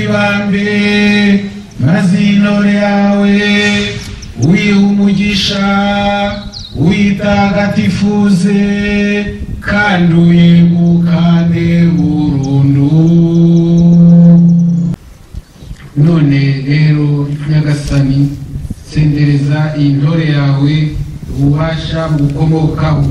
ibambe maze intore yawe wiha umugisha uyitagatifuze kandi uyegukane burundu. None rero Nyagasani, sendereza iyi ntore yawe ububasha bukomokaho.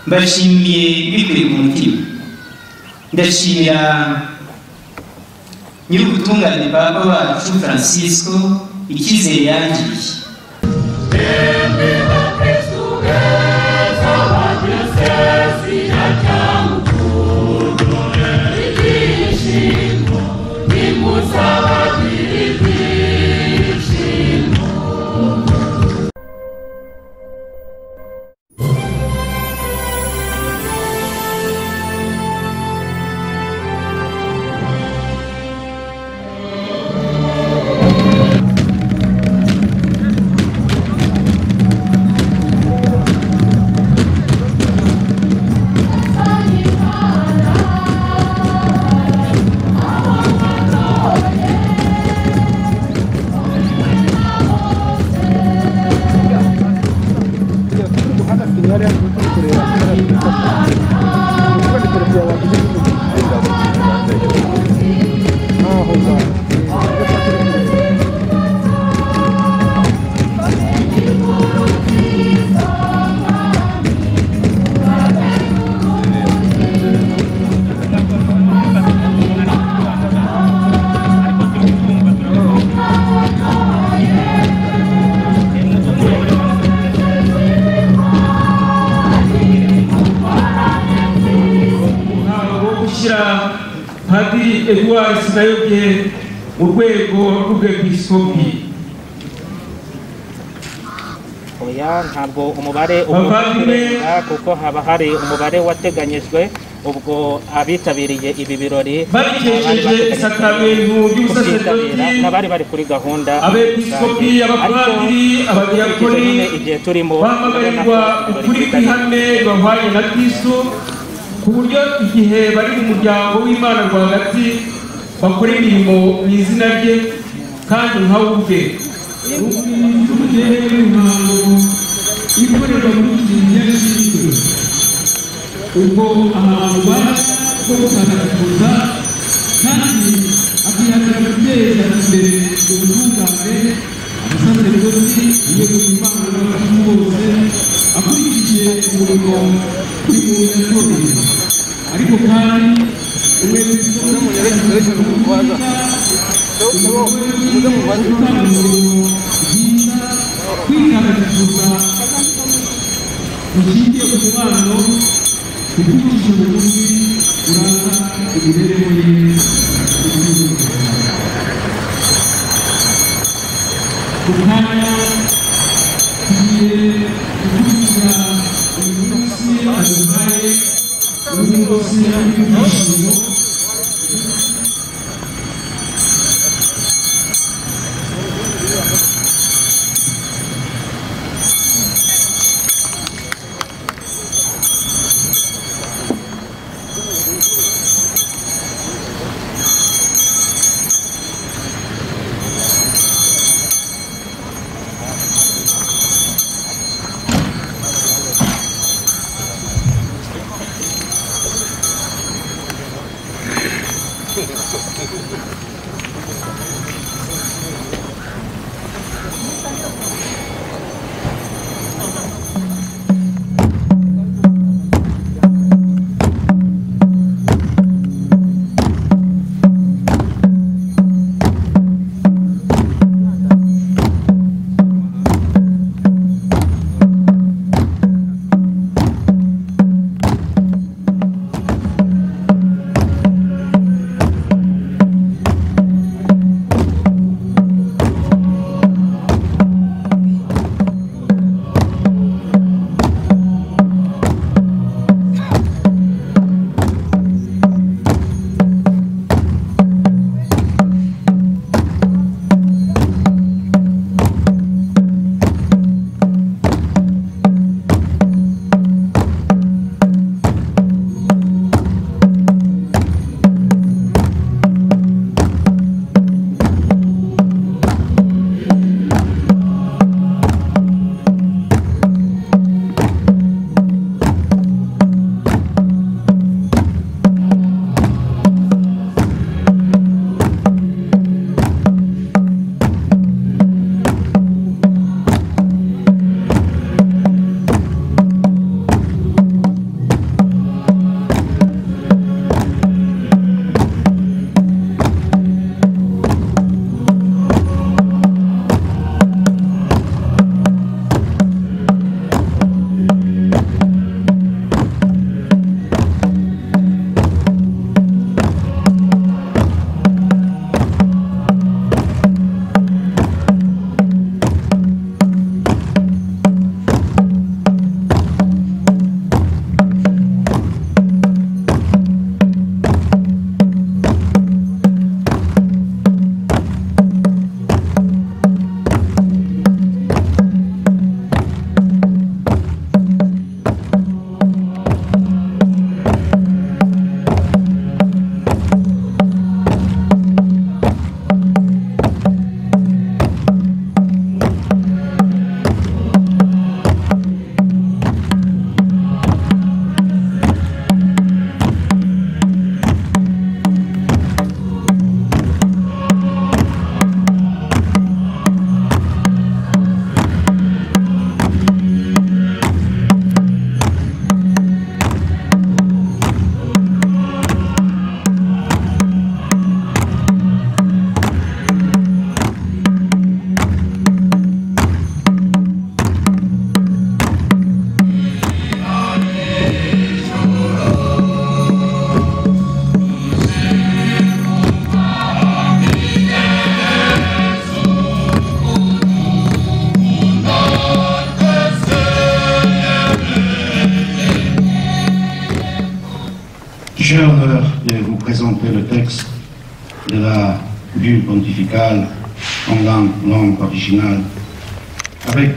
Mbashimiye bikuye ku mutima. Ndashimira nyir'ubutungane Papa wacu Francisco icyizere yangiriye. Padiri Edouard Sinayobye mu rwego rw'ubwepiskopi. Oya, ntabwo umubare uvuga kuko haba hari umubare wateganyijwe ubwo abitabiriye ibi birori barikesheje isakaramentu y'ubusaserdoti n'abari bari kuri gahunda abepiskopi, abapadiri, abadiyakoni igihe turimo bamagarirwa ukuri kw'ihame bahwanye na Kristo, ku buryo igihe bari mu muryango w'Imana rwagati bakora imirimo mu izina rye kandi nkawe ubwe. Ikorerwa muri Kiliziya y'Ishingiro ubwo ahantu bwo gutagatifuza kandi akihatira guteza imbere ubutungane abasaserdoti uyoboye Imana n'abantu bose akurikije umurimo uri mu nyatorero, ariko kandi kwitagatifuza ushingiye ku mubano ukurikije ubundi uranga imibereho ye ku kanya tugiye gukurikira uyu munsi aduhaye umunsi w'ibyishimo. J'ai l'honneur de vous présenter le texte de la bulle pontificale en langue originale, avec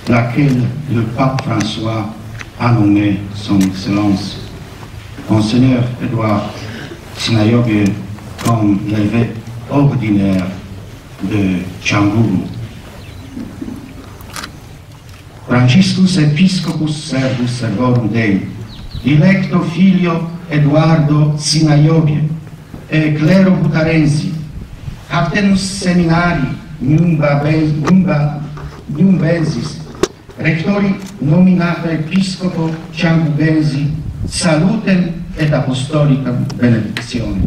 laquelle le pape François a nommé son Excellence Monseigneur Edouard Sinayoge comme l'évêque ordinaire de Canguru. Franciscus Episcopus Servus Servorum Dei, dilecto filio Eduardo Sinayoge e clero butarensi, captenus seminari Numbensis, rectori nominato Episcopo Ciangugensi, salutem et apostolica benedizione.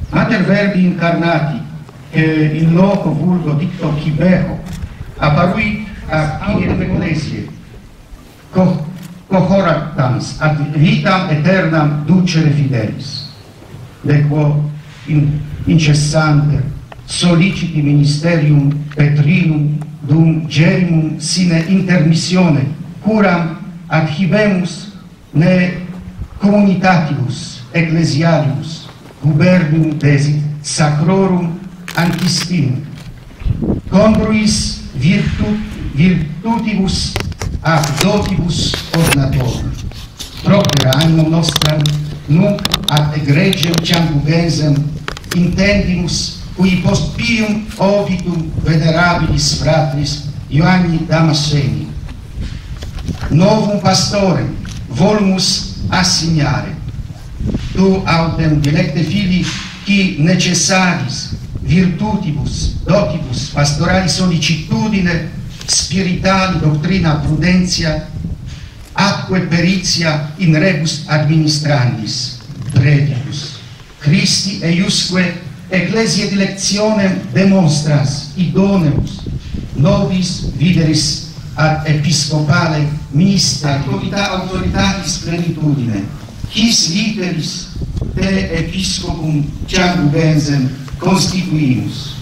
Mater Verbi incarnati, che in loco vulgo dicto Cibeho, apparuit a in ecclesiae, cohortans ad vitam aeternam ducere fidelis, de quo incessante soliciti ministerium Petrinum dum gerimum sine intermissione curam adhibemus ne communitatibus ecclesialibus gubernium desit sacrorum antistinum congruis virtutibus ad dotibus ornatorum propria animo nostram nunc ad egregium Ciangugensem intendimus cui post pium ovitum venerabilis fratris Ioanni Damasceni novum pastorem volumus assignare tu autem dilecte fili qui necessaris virtutibus dotibus pastorali solicitudine spiritali doctrina prudentia atque peritia in rebus administrandis predicus Christi eiusque ecclesiae dilectionem demonstras idoneus nobis videris ad episcopale ministra autoritatis plenitudine quis literis de episcopum Ciangugensem constituimus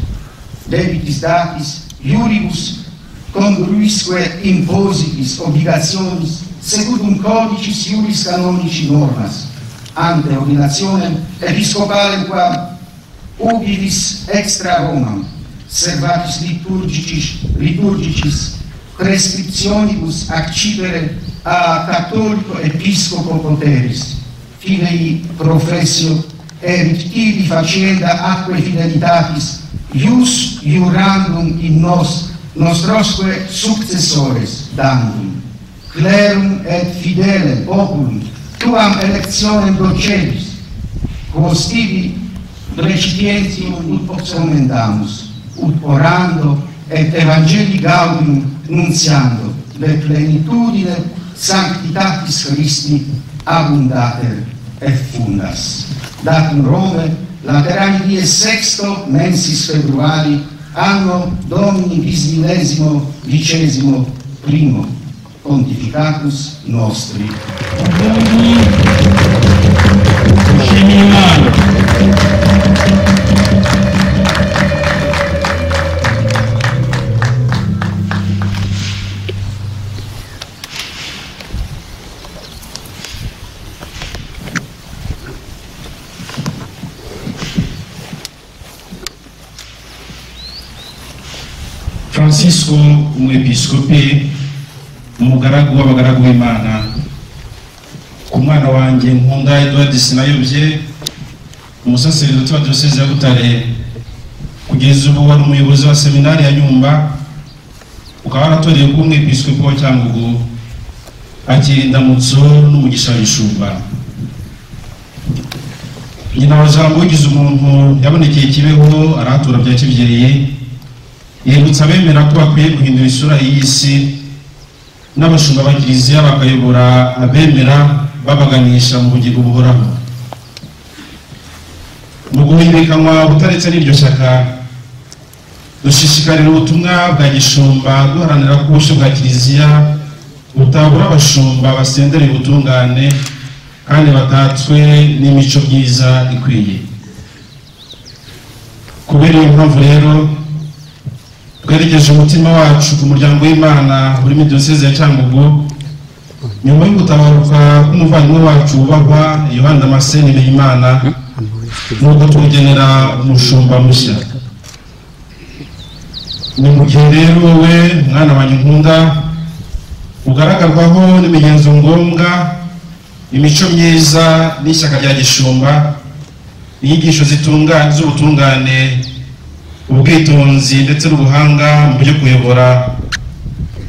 debitis datis iuribus congruisque impositis obligationis secundum codicis iuris canonici normas ante ordinationem episcopalem quam ubilis extra Romam servatis liturgicis prescriptionibus accipere a catholico episcopo poteris filei professio erictivi facienda atque fidelitatis ius iurandum in nostrosque successores dandum clerum et fidelem populum tuam electionem procelis quos tibi recitientium ut commendamus ut orando et evangeli gaudium nunciando le plenitudine sanctitatis Christi abundater et fundas datum Rome laterani dies sexto mensis februari anno Domini bismillesimo vicesimo primo pontificatus nostri. Francisco umwepiskopi umugaragu w'abagaragu b'Imana ku mwana wanjye nkunda Edouard Sinayobye umusaseridoti wa diocese ya Butare kugeza ubu wari umuyobozi wa seminari ya Nyumba ukaba waratoreye ku umwepiskopi wa Cyangugu akira indamutso n'umugisha w'ishumba. Nyina wa Jambo ugize umuntu yabonekeye Kibeho aratura bya kibyeyi yibutsa abemera ko bakwiye guhindura isura y'isi n'abashumba ba Kiliziya bakayobora abemera babaganisha mu bugingo buhoraho. Mu guhimbikanwa butaretse n'iryo shyaka dushishikarira ubutumwa bwa gishumba duharanira ko ubusho bwa Kiliziya butabura abashumba basendereye ubutungane kandi batatswe n'imico myiza ikwiye. Kubera iyo mpamvu rero twerekeje umutima wacu ku muryango w'Imana uri mu diocese ya Cyangugu nyuma yo gutabaruka k'umuvandimwe wacu wubahwa Yohana Damascene Nehimana nubwo tugenera umushumba mushya. Ni mu gihe rero wowe mwana wanjye nkunda ugaragarwaho n'imigenzo ngombwa, imico myiza n'ishyaka rya gishumba, inyigisho z'ubutungane, ubwitonzi ndetse n'ubuhanga mu byo kuyobora,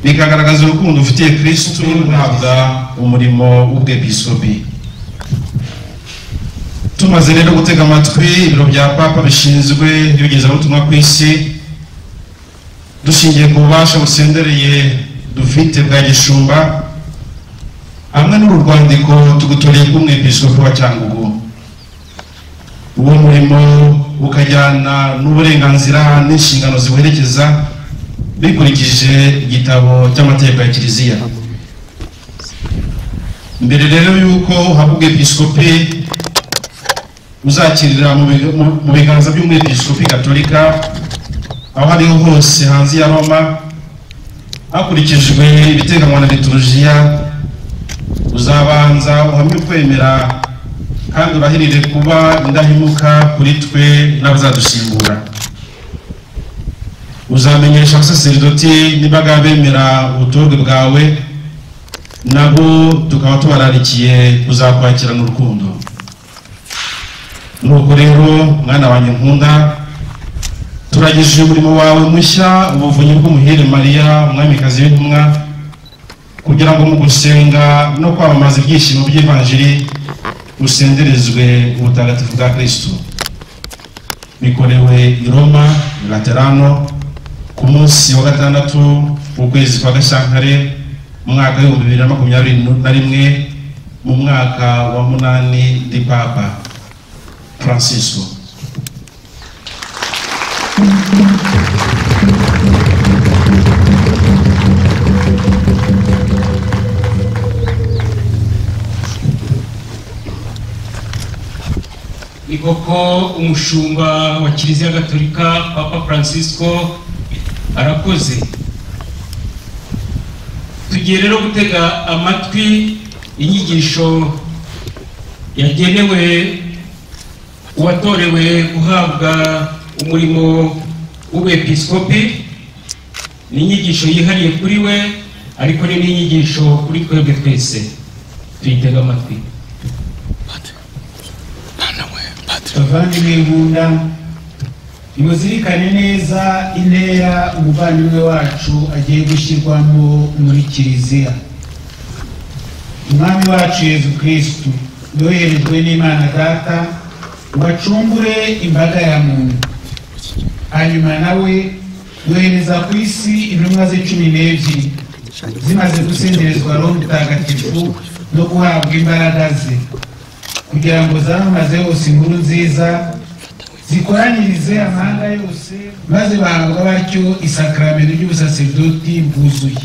bikagaragaza urukundo ufitiye Kristo guhabwa umurimo w'ubwepiskopi. Tumaze rero gutega amatwi ibiro bya Papa bishinzwe iyogezabutumwa ku isi, dushingiye ku bubasha busendereye dufite bwa gishumba, hamwe n'uru rwandiko tugutoreye bw'umwepiskopi wa Cyangugu. Uwo murimo ukajyana n'uburenganzira n'inshingano ziwerekeza bikurikije igitabo cy'amategeko ya Kiliziya. Mbere rero yuko uhabwa ubwepiskopi, uzakirira mu biganza by'umwepiskopi Gatolika aho ariho hose hanze ya Roma hakurikijwe ibiteganywa na liturujia, uzabanza uhamye kwemera kandi urahirire kuba indahemuka kuri twe n'abazadusimbura. Uzamenyesha abasaserdoti n'imbaga bemera ubutorwe bwawe, nabo tukaba tubararikiye kuzakwakirana urukundo. Nuko rero mwana wanjye nkunda, turagejeje umurimo wawe mushya, ubuvunyi bw'umuhere Mariya umwamikazi w'intumwa, kugira ngo mu gusenga no kwamamaza ibyishimo by'Evanjiri usenderezwe ubutagatifu bwa Kristo. Bikorewe i Roma, Laterano, ku munsi wa 6 w'ukwezi kwa Gashyantare mu mwaka wa 2021 mu mwaka wa 8 di Papa Francisco. Ni koko umushumba wa Kiliziya Gatolika Papa Francisco arakoze. Tugiye rero gutega amatwi inyigisho yagenewe uwatorewe guhabwa umurimo w'ubwepiskopi. Ni inyigisho yihariye kuri we, ariko ni n'inyigisho kuri twebwe twese. Tuyitega amatwi. Bavandimwe nkunda, nimuzirikane neza intera umuvandimwe wacu agiye gushyirwamo muri Kiliziya. Umwami wacu Yezu Kristo yoherejwe n'Imana Data ngo acungure imbaga ya muntu, hanyuma nawe yohereza ku isi intumwa ze 12 zimaze gusenderezwa Roho Mutagatifu no guhabwa imbaraga ze, kugira ngo zamamaze hose inkuru nziza, zikoranyirize amahanga yose, maze bahabwa batyo isakramento ry'ubusaserdoti bwuzuye.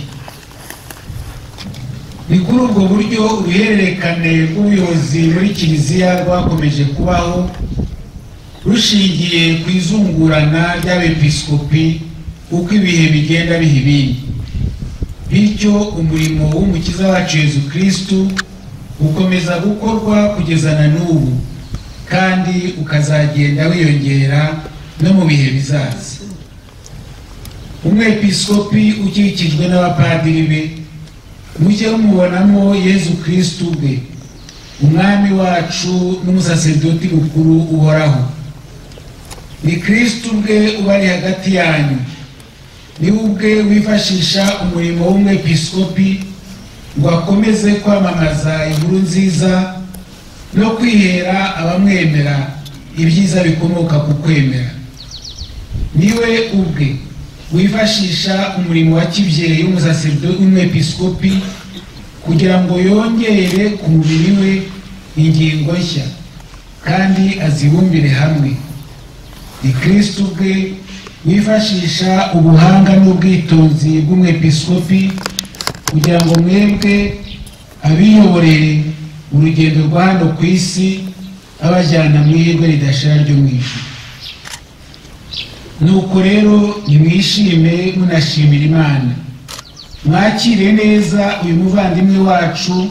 Ni kuri ubwo buryo uruhererekane rw'ubuyobozi muri Kiliziya rwakomeje kubaho, rushingiye ku izungurana ry'abepiskopi uko ibihe bigenda biha ibindi. Bityo umurimo w'umukiza wacu Yezu Kristo ukomeza gukorwa kugeza na n'ubu, kandi ukazagenda wiyongera no mu bihe bizaza. Umwepiskopi ukikijwe n'abapadiri be, mujye mubonamo Yezu Kristo ubwe, umwami wacu n'umusaserdoti mukuru uhoraho. Ni Kristo ubwe ubari hagati yanyu, ni ubwe wifashisha umurimo w'umwepiskopi ngo akomeze kwamamaza inkuru nziza no kwihera abamwemera ibyiza bikomoka ku kwemera. Niwe ubwe wifashisha umurimo wa kibyeyi w'umusaserdoti w'umwepiskopi kugira ngo yongere ku mubiri we ingingo nshya kandi azibumbire hamwe. Ni Kristo ubwe wifashisha ubuhanga n'ubwitonzi bw'umwepiskopi kugira ngo mwebwe abiyoborere urugendo rwa hano ku isi, abajyana mu ihirwe ridashira ryo mu ijuru. Nuko rero nimwishime munashimira Imana, mwakire neza uyu muvandimwe wacu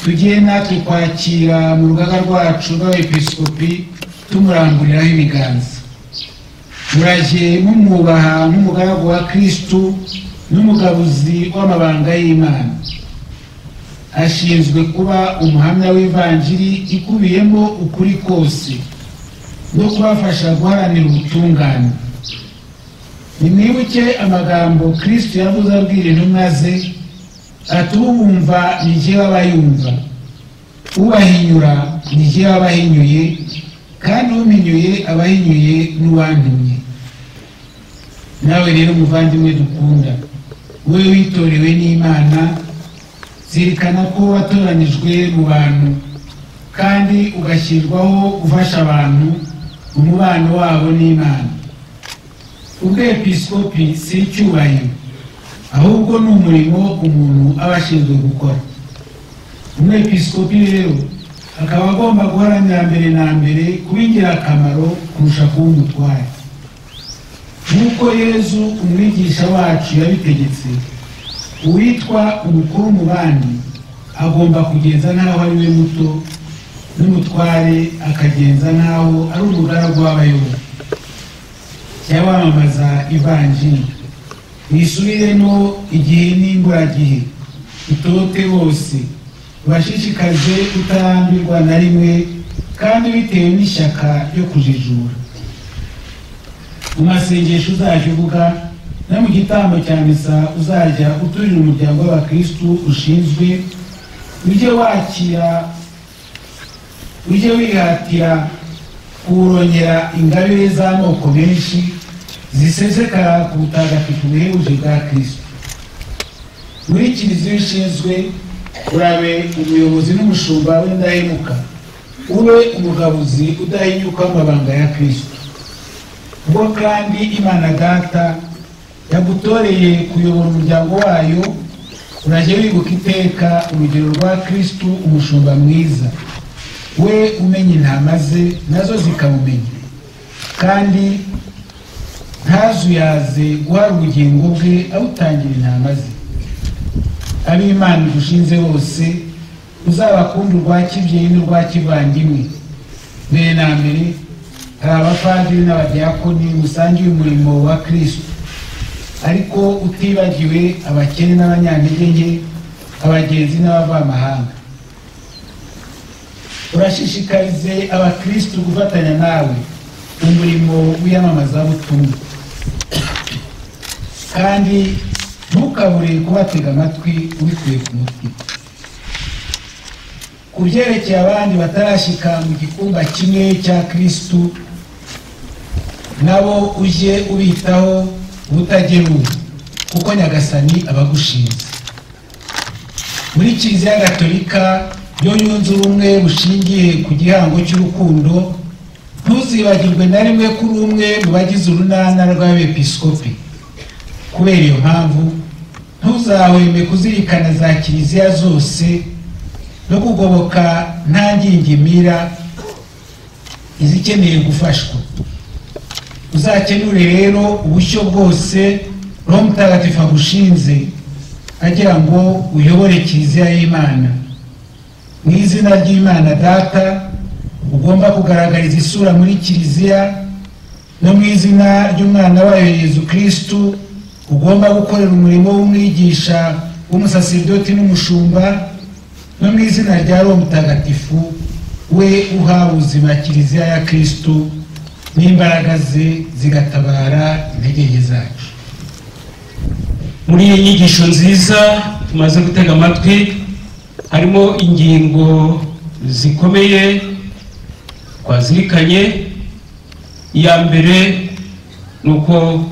tugiye natwe kwakira mu rugaga rwacu rw'abepiskopi tumuramburiraho ibiganza. Muraje mumwubaha nk'umugaragu wa Kristu n'umugabuzi w'amabanga y'Imana. Ashinzwe kuba umuhamya w'ivanjiri ikubiyemo ukuri kose no kubafasha guharanira ubutungane. Nimwibuke amagambo Kristo yavuze abwira intumwa ze ati uwumva ni jye w'abayumva, ubahinyura ni jye w'abahinyuye, kandi uminyuye abahinyuye n'uwantumye. Nawe rero muvandimwe dukunda, wowe witorewe n'Imana, zirikana ko watoranijwe mu bantu kandi ugashyirwaho gufasha abantu umubano wabo n'Imana. Ubwepiskopi si icyubahiro, ahubwo ni umurimo umuntu aba ashinzwe gukora. Umwepiskopi rero akaba agomba guharanira mbere na mbere kuba ingirakamaro kurusha kuba umutware. Nk'uko Yezu umwigisha wacu yabitegetse, uwitwa umukuru mu bandi agomba kugenza nk'aho ari we muto, n'umutware akagenza nk'aho ari umugaragu w'abayobozi. Jya wamamaza ivanjiri, wisubiremo igihe n'imburagihe, utote bose, ubashishikaze utarambirwa na rimwe kandi bitewe n'ishyaka ryo kujijura. Mu masengesho uzajya uvuga no mu gitambo cya misa uzajya uturira umuryango w'abakristu ushinzwe, ujye wihatira kuwurongera ingabire z'amoko menshi zisesekara ku butagatifu buhebuje bwa Kristo. Muri kiliziya ushinzwe urabe umuyobozi n'umushumba w'indahemuka, ube umugabuzi udahinyuka w'amabanga ya Kristo. Ubwo kandi Imana Data yagutoreye kuyobora umuryango wayo, urajye wibuka iteka urugero rwa Kristo umushumba mwiza, we umenya intama ze nazo zikamumenya, kandi ntazuyaze guhara ubugingo bwe awutangira intama ze. Ab'Imana igushinze bose uzabakunda urwa kibyeyi n'urwa kivandimwe. Mbere na mbere hari abapadiri n'abadiyakoni musangiye umurimo wa Kristo, ariko utibagiwe abakene n'abanyantege nke, abagenzi n'abavamahanga. Urashishikarize abakristu gufatanya nawe umurimo w'iyamamazabutumwa, kandi ntukabure kubatega amatwi ubikuye ku mutima. Ku byerekeye abandi batarashyika mu gikumba kimwe cya Kristu, nabo ujye ubitaho ubutageruka, kuko Nyagasani abagushinze. Muri Kiliziya Gatolika yo yunze ubumwe bushingiye ku gihango cy'urukundo, ntuzibagirwe na rimwe kuri umwe mu bagize urunana rw'abepiskopi. Kubera iyo mpamvu ntuzahweme kuzirikana za kiliziya zose no kugoboka nta ngingimira izikeneye gufashwa. Uzakenure rero ubushyo bwose Roho Mutagatifu agushinze, agira ngo uyobore kiliziya y'Imana. Mu izina ry'Imana Data ugomba kugaragariza isura muri kiliziya, no mu izina ry'umwana wayo Yezu Kristu ugomba gukorera umurimo w'umwigisha w'umusaserdoti n'umushumba, no mu izina rya Roho Mutagatifu we uha ubuzima kiliziya ya Kristu n'imbaraga ze zigatabara intege nke zacu. Muri iyi nyigisho nziza tumaze gutega amatwi harimo ingingo zikomeye twazirikanye. Iya mbere ni uko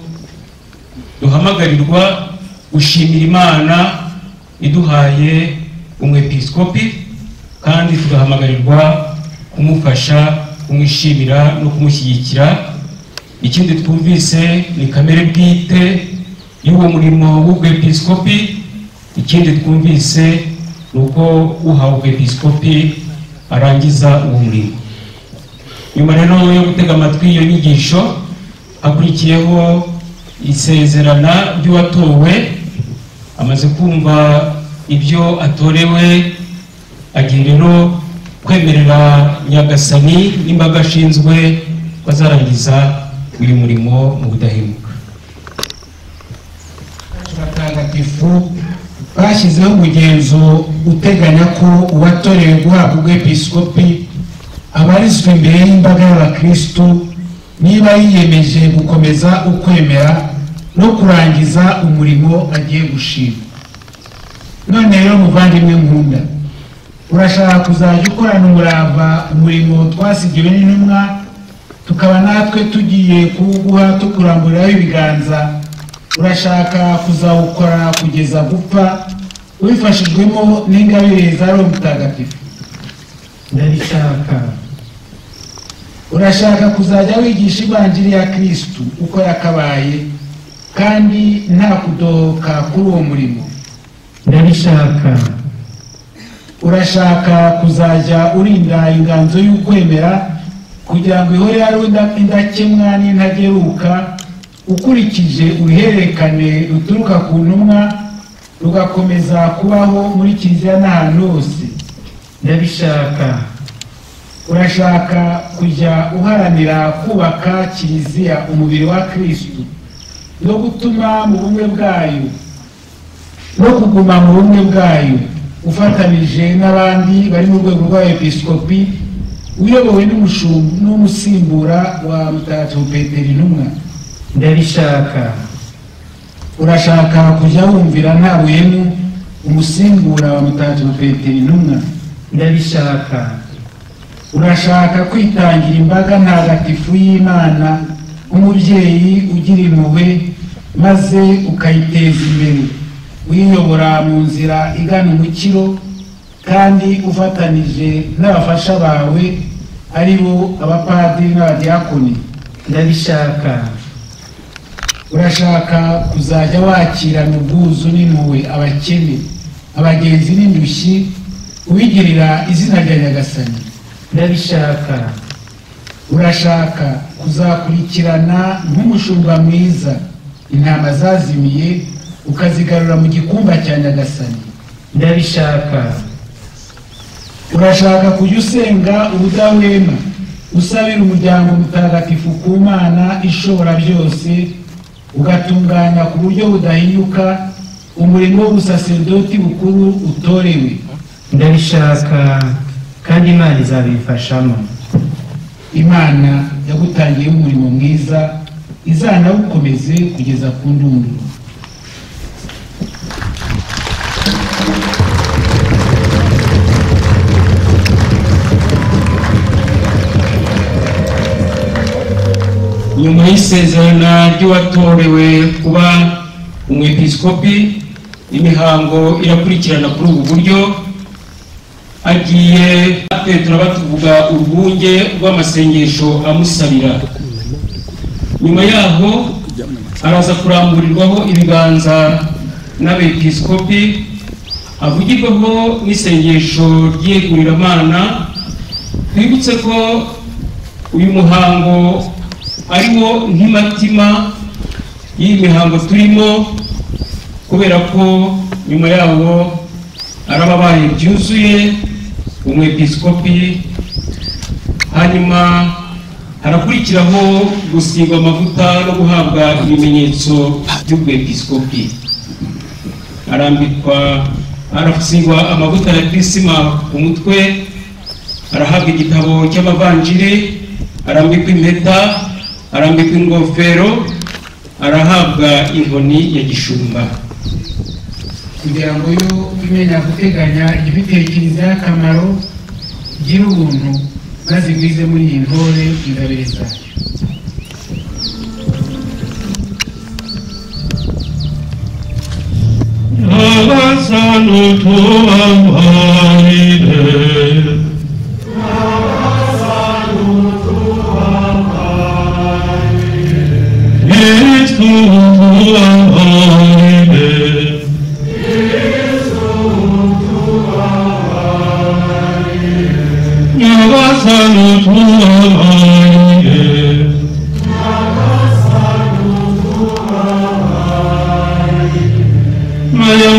duhamagarirwa gushimira Imana iduhaye umwepiskopi, kandi tugahamagarirwa kumufasha, kumwishimira no kumushyigikira. Ikindi twumvise ni kamere bwite y'uwo murimo w'ubwepiskopi. Ikindi twumvise ni uko uhawe ubwepiskopi arangiza uwo murimo. Nyuma rero yo gutega amatwi iyo nyigisho, hakurikiyeho isezerana ry'uwatowe amaze kumva ibyo atorewe agiye rero kwemerera Nyagasani n'imbaga ashinzwe bazarangiza uyu murimo mu budahemuka. Abatagatifu bashyizeho umugenzo uteganya ko uwatorewe guhabwa ubwepiskopi abarizwa imbere y'imbaga y'abakristu niba yiyemeje gukomeza ukwemera no kurangiza umurimo agiye gushima. None rero muvandimwe nkunda, urashaka kuzajya ukorana umurava umurimo twasigiwe n'intumwa, tukaba natwe tugiye kuwuguha tukuramburiraho ibiganza. Urashaka kuzawukora kugeza gupfa ubifashijwemo n'ingabire za Roho Mutagatifu. Ndabishaka. Urashaka kuzajya wigisha ivanjiri ya Kristu uko yakabaye kandi nta kudohoka kuri uwo murimo. Ndabishaka. Urashaka kuzajya urinda inganzo y'ukwemera kugira ngo ihore ari indakemwa n'intageruka, ukurikije uruhererekane ruturuka ku ntumwa rugakomeza kubaho muri kiliziya n'ahantu hose. Ndabishaka. Urashaka kujya uharanira kubaka kiliziya umubiri wa Kristu no gutuma mu bumwe bwayo no kuguma mu bumwe bwayo ufatanije n'abandi bari mu rwego rw'abepiskopi uyobowe n'umusimbura wa Mutagatifu Petero intumwa. Ndabishaka. Urashaka kujya wumvira nta buhemu umusimbura wa Mutagatifu Petero intumwa. Ndabishaka. Urashaka kwitangira imbaga ntagatifu y'Imana umubyeyi ugira impuhwe maze ukayiteza imbere uyiyobora mu nzira igana umukiro kandi ufatanije n'abafasha bawe ari bo abapadiri n'abadiyakoni. Ndabishaka. Urashaka kuzajya wakirana ubwuzu n'impuhwe abakene, abagenzi n'indushyi ubigirira izina rya Nyagasani. Ndabishaka. Urashaka kuzakurikirana nk'umushumba mwiza intama zazimiye ukazigarura mu gikumba cya Nyagasani. Ndabishaka. Urashaka kujya usenga ubudahwema usabira umuryango mutagatifu ku Mana ishobora byose, ugatunganya ku buryo budahinyuka umurimo w'ubusaserdoti bukuru utorewe. Ndabishaka kandi Imana izabifashamo. Imana yagutangiye umurimo mwiza izanawukomeze kugeza ku ndunduro. Nyuma y'isezerana ry'uwatorewe kuba umwepiskopi, imihango irakurikirana kuri ubu buryo. Agiye Petero batuvuga urwunge rw'amasengesho amusabira. Nyuma yaho araza kuramburirwaho ibiganza n'abepiskopi, avugirwaho n'isengesho ry'iyeguriramana. Twibutse ko uyu muhango ariwo nk'imatima y'imihango turimo, kubera ko nyuma yawo arababaye byuzuye umwepiskopi. Hanyuma harakurikiraho gusigwa amavuta no guhabwa ibimenyetso by'ubwepiskopi. arasigwa amavuta ya krisima ku mutwe, arahabwa igitabo cy'amavanjiri, arambikwa impeta, arambikwa ingofero, arahabwa inkoni ya gishumba. Kugira ngo yo imenya guteganya igifitiye kiliziya akamaro, gira ubuntu maze igwize muri iyi ntore ingabire zayo. Abasanu tubabarire, Kristu tubabarire, Abasanu tubabarire, Maya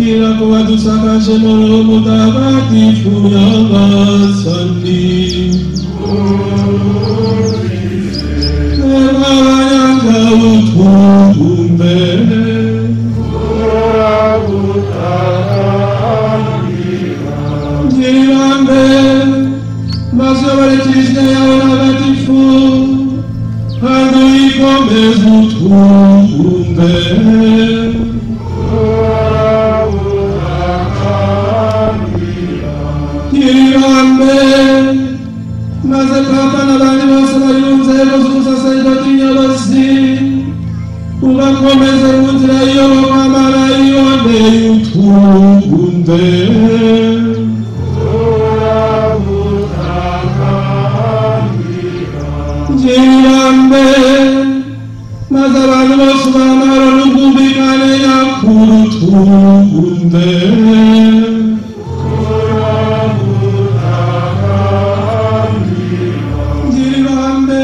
Ila wadusakaje mu Roho Mutagatifu nyagasani abanyanga utwumve ngiribambe maze abarekirisiya yawe ntagatifu kandi uyikomeze utwumve ngiribambe maze papa n'abandi bose bari mu nzego z'ubusaserdoti nyabozi ubakomeze mu nzira yo kwamara yiboneye utwumve ngiribambe maze abantu bose bamara n'ubwumvikane nyakuri utwumve ngiribambe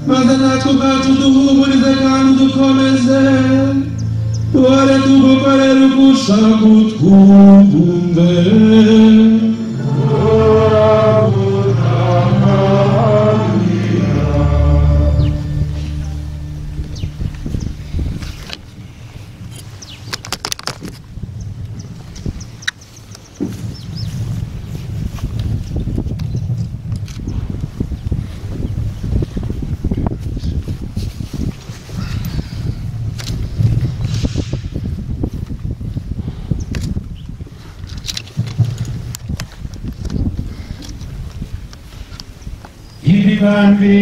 maze natwe ubwacu duhumurize kandi dukomeze duhore tugukorera uko ushaka utwumve ibibambe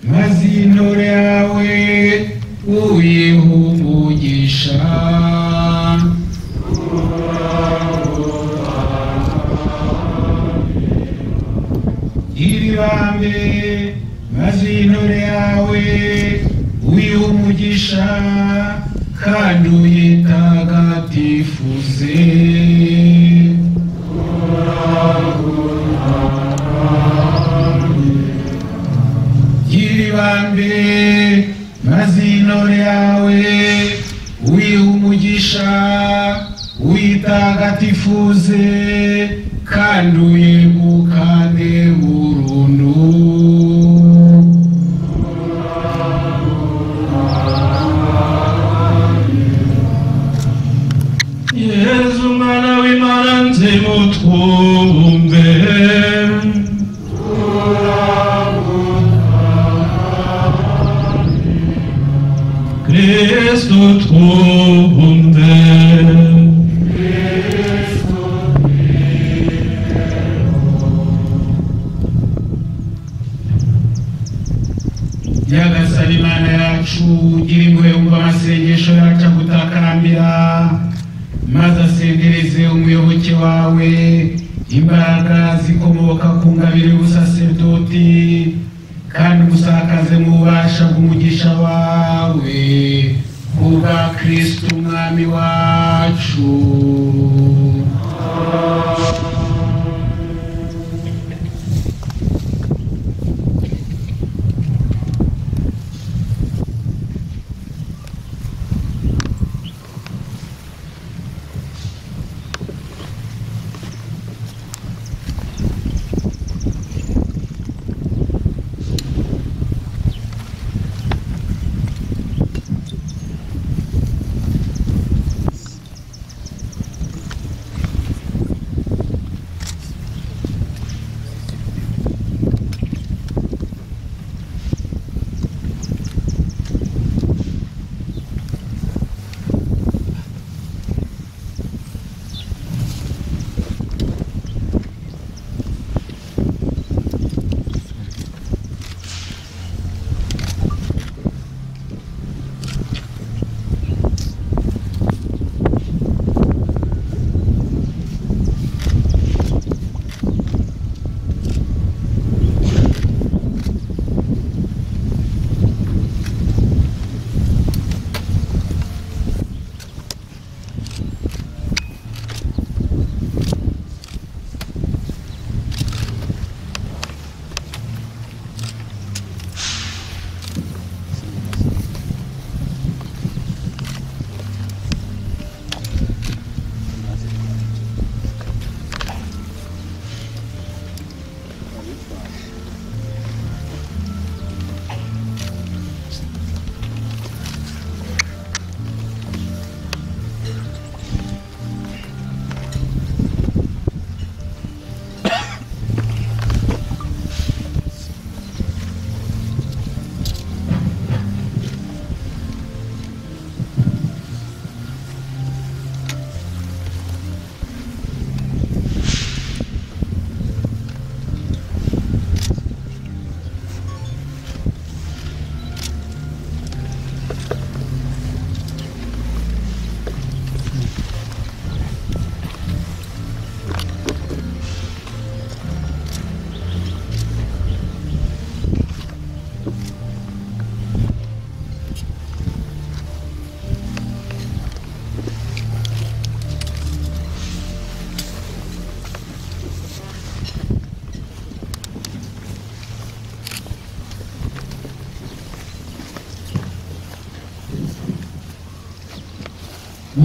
maze intore yawe uyihe umugisha ibibambe maze intore yawe uyihe umugisha kandi uyitagatifuze ibibambe maze intore yawe uyihe umugisha uyitagatifuze kandi uyegukane burundu Yezu mwana w'Imana nzimutwumve Kristu twumve Nyagasani Imana yacu gira impuhwe wumva amasengesho yacu agutakambira maze asendereze umuyoboke wawe imbaraga zikomoka ku ngabire y'ubusaserdoti kandi umusakaze mu bubasha bw'umugisha wawe kubwa Kristo umwami wacu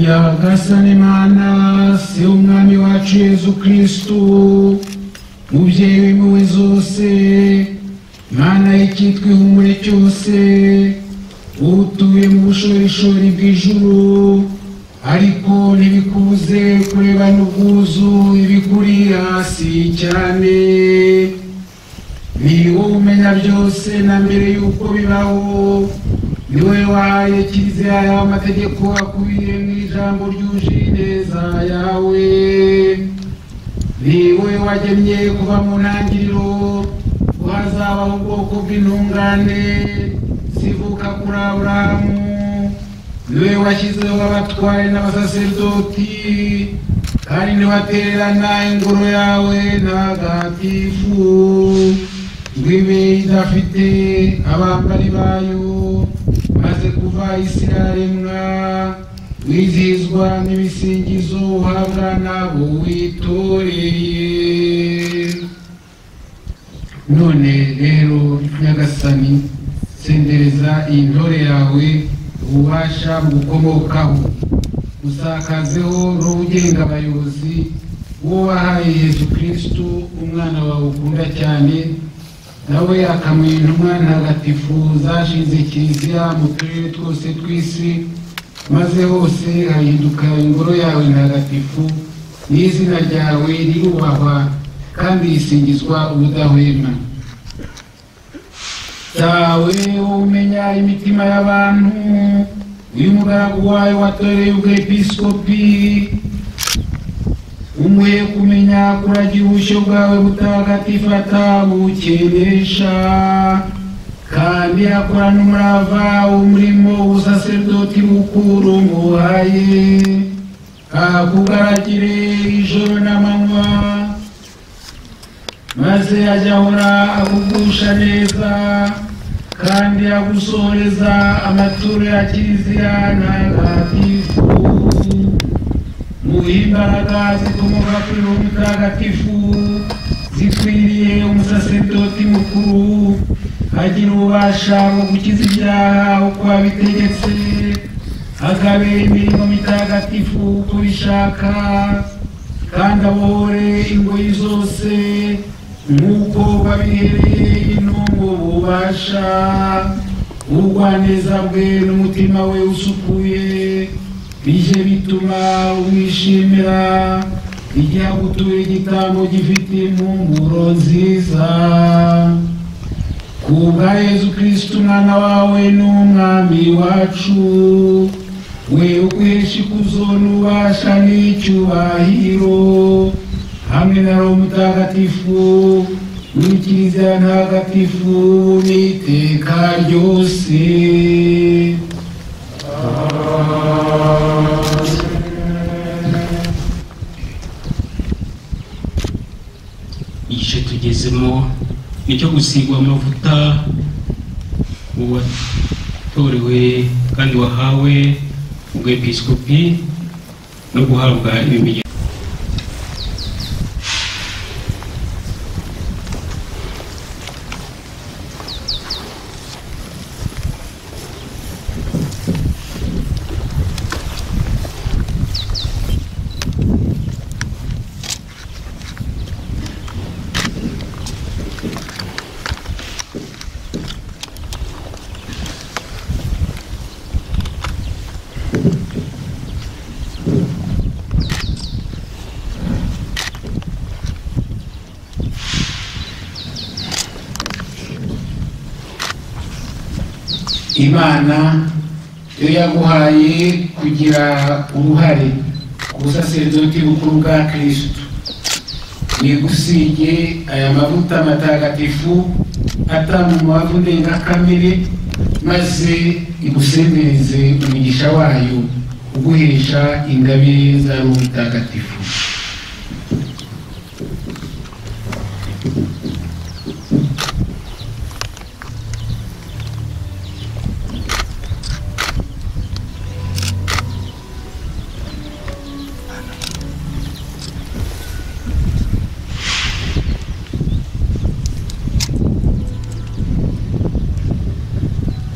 nyagasani mana se umwami wacu Yezu Kristu mubyeyi w'impuhwe zose mana y'icyitwa ihumure cyose utuye mu bushorishori bw'ijuru ariko ntibikubuze kurebana ubwuzu ibikuri hasi cyane ni wowe umenya byose na mbere y'uko bibaho ni wowe wahaye kiliziya yawe amategeko akubiye mu ijambo ryuje ineza yawe ni wowe wagennye kuva mu ntangiriro ko hazabaho ubwoko bw'intungane zivuka kuri Aburahamu ni wowe washyizeho abatware n'abasaserdoti kandi ntiwatererana ingoro yawe ntagatifu ngo ibe idafite abambari bayo maze kuva isi yaremwa wizihizwa n'ibisingizo uhabwa n'abo witoreye. None rero nyagasani sendereza iyi ntore yawe ububasha bukomokaho usakazeho n'ubugenga abayobozi uwo wahaye Yezu Kristu umwana wawe ukunda cyane nawe akamuha intumwa ntagatifu zashinze kiliziya mu turere twose tw'isi maze hose hahinduka ingoro yawe ntagatifu n'izina ryawe rirubahwa kandi risingizwa ubudahwema. Dawe umenya imitima y'abantu uyu mugaragu wawe watoreye ubwepiskopi umuhe kumenya kuragira ubushyo bwawe butagatifu atabukenesha kandi akorana umurava umurimo w'ubusaserdoti bukuru muhaye akugaragire ijoro n'amanywa maze ajya ahora akugusha neza kandi agusoreza amaturo ya kiliziya ntagatifu muhe imbaraga zikomoka kuri uwo mutagatifu zikwiriye umusaserdoti mukuru agira ububasha bwo gukiza ibyaha uko abitegetse agabe imirimo mitagatifu uko bishaka kandi abohore ingoyi zose nk'uko babihereye intungo bubasha ubugwaneza bwe n'umutima we usukuye bije bituma umwishimira igihe agutuye igitambo gifite impumuro nziza kubwa Yezu Kristu umwana wawe n'umwami wacu we ukwihesha ikuzo n'ububasha n'icyubahiro hamwe na Roho Mutagatifu n'ikiliziya ntagatifu n'iteka ryose. Igice tugezemo nicyo gusigwa amavuta uwatorewe kandi wahawe ubwepiskopi no guhabwa ibimenyetso. Imana yo yaguhaye kugira uruhare ku busaserdoti bukuru bwa Kristo nigusige aya mavuta matagatifu atamu mubavu ndengakamere maze igusemereze umugisha wayo uguhesha ingabire za Roho Mutagatifu.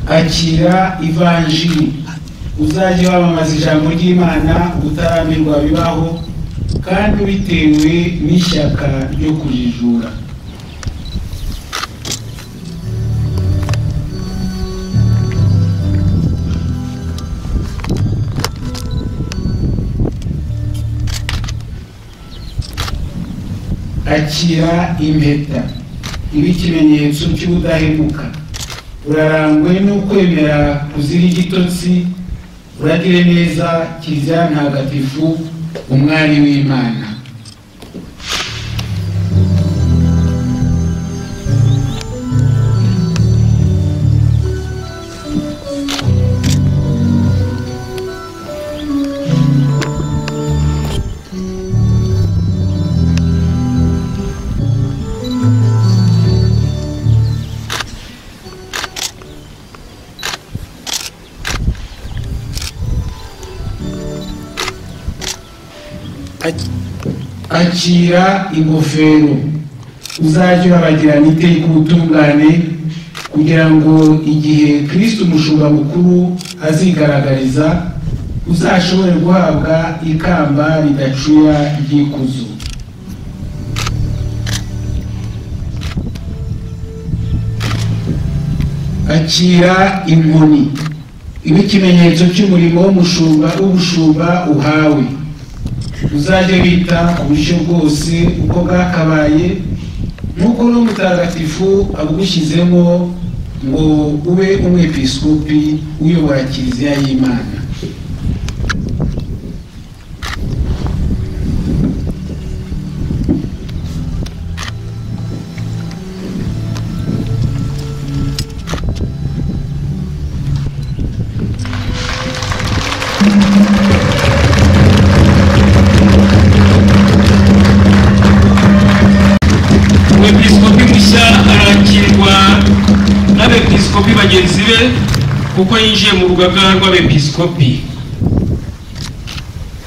Akira ivanjiri uzajye wamamaza ijambo ry'Imana utarambirwa bibaho kandi bitewe n'ishyaka ryo kujijura. Akira impeta iba ikimenyetso cy'ubudahemuka, urarangwe n'ukwemera kuzira igitotsi, uragire neza Kiliziya Ntagatifu umwari w'Imana. Akira ingofero, uzajye urabagirana iteka ubutungane, kugira ngo igihe Kristo umushumba mukuru azigaragariza uzashobore guhabwa ikamba ridacura ry'ikuzo. Akira inkoni iba ikimenyetso cy'umurimo w'ubushumba uhawe, uzajye wita ku buryo bwose uko bwakabaye nk'uko n'umutagatifu abugushyizemo ngo ube umwepiskopi uyobora Kiliziya y'Imana. Umwepiskopi mushya arakirwa n'abepiskopi bagenzi be kuko yinjiye mu rugaga rw'abepiskopi,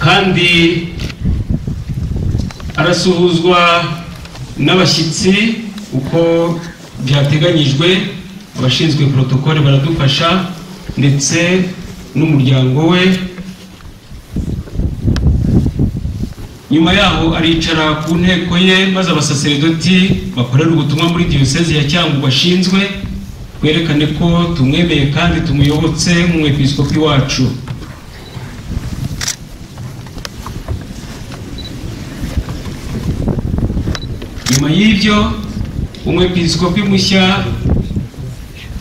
kandi arasuhuzwa n'abashyitsi uko byateganyijwe. Abashinzwe protokole baradufasha ndetse n'umuryango we. Nyuma yaho aricara ku nteko ye, maze abasaserdoti bakorera ubutumwa muri diyoseze ya Cyangugu bashinzwe kwerekane ko tumwemeye kandi tumuyobotse nk'umwepiskopi wacu. Nyuma y'ibyo umwepiskopi mushya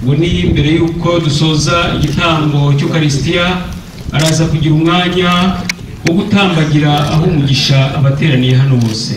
ngo ni mbere y'uko dusoza igitambo cy'Ukaristiya araza kugira umwanya wo gutambagira aho umugisha abateraniye hano bose.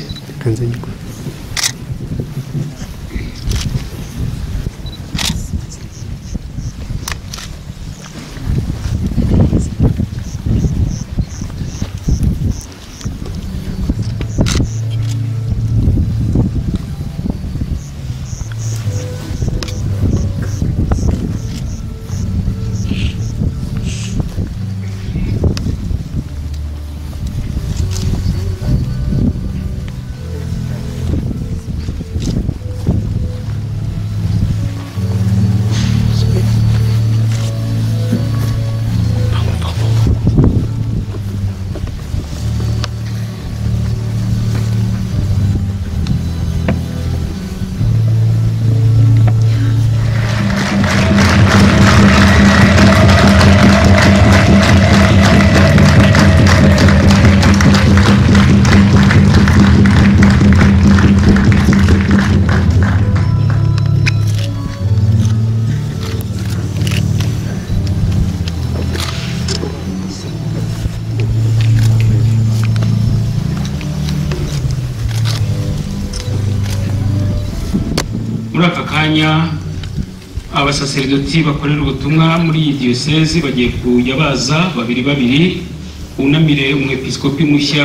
Muri aka kanya abasaserdoti bakorera ubutumwa muri iyi diyoseze bagiye kujya baza babiri babiri unamire umwepiskopi mushya.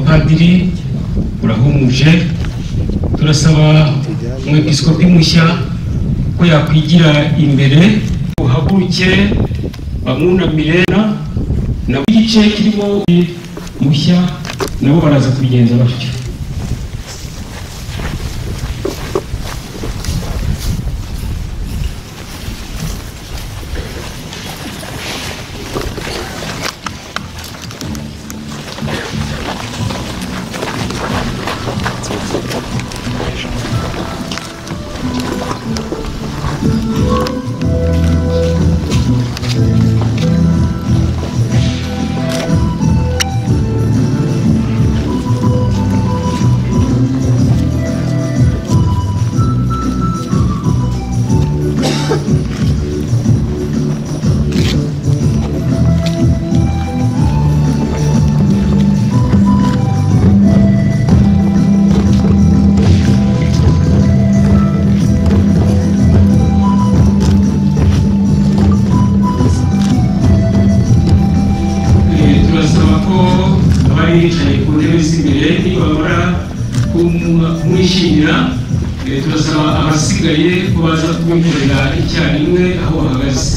abapadiri urahumuje turasaba umwepiskopi mushya ko yakwigira imbere uhaguruke bamwunamire na igice kirimo mushya nabo baraza kubigenza batyo. Turasaba abasigaye kubaza kubikorera icyarimwe aho bahagaze.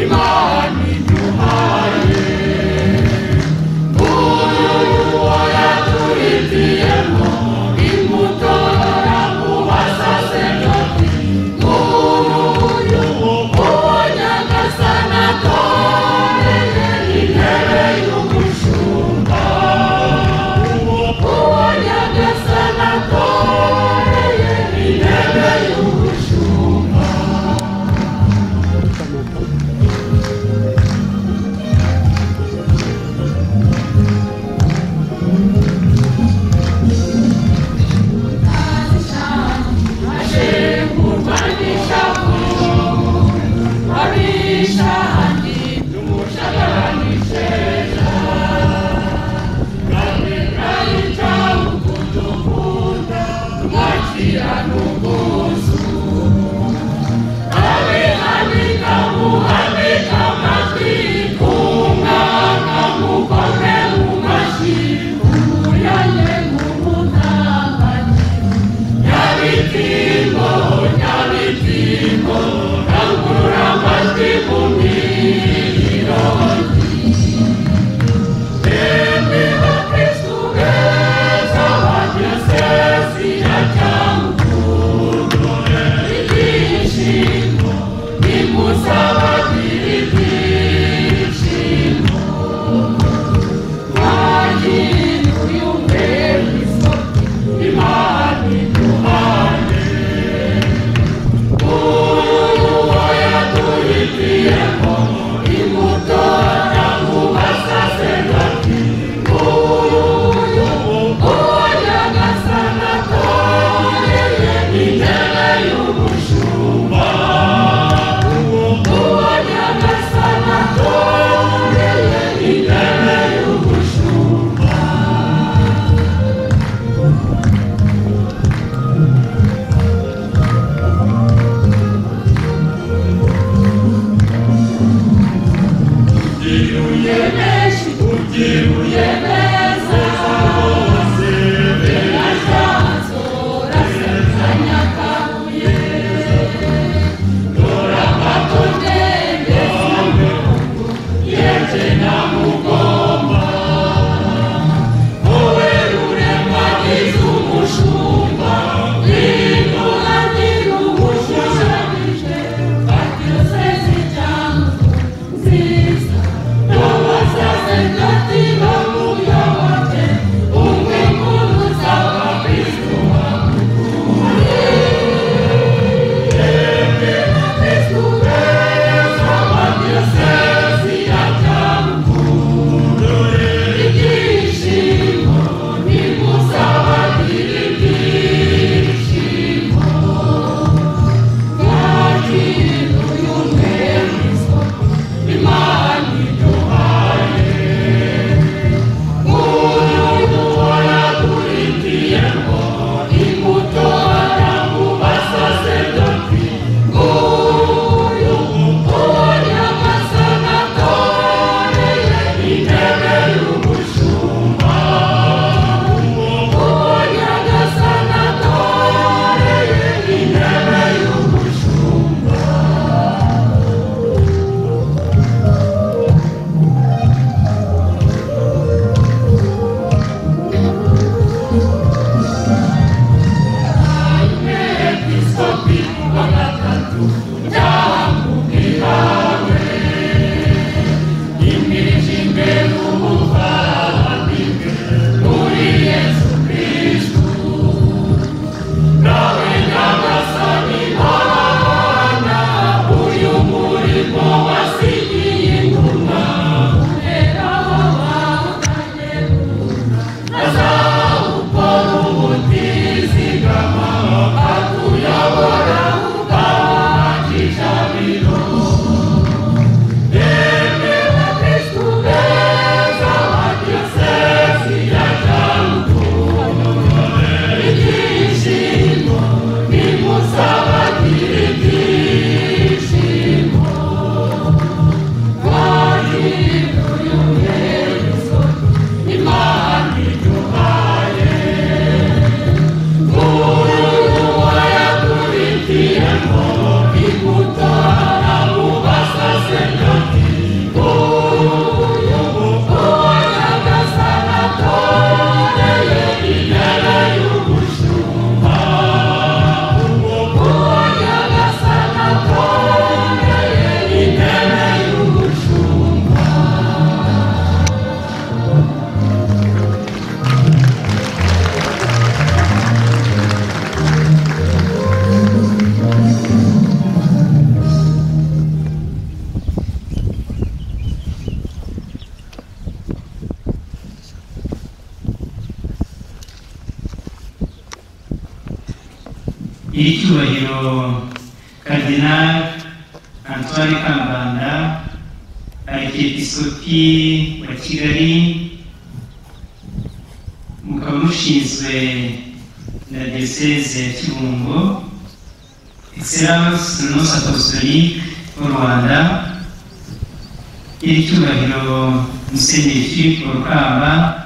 Imani Duhai Nyiricyubahiro Cardinal Antoine Kambanda, Arkiyepiskopi wa Kigali, mukaba mushinzwe na Diocèse ya Kibungo, Excellence Nonce Apostolique mu Rwanda, Nyiricyubahiro Musenyeri Philippe Rukamba,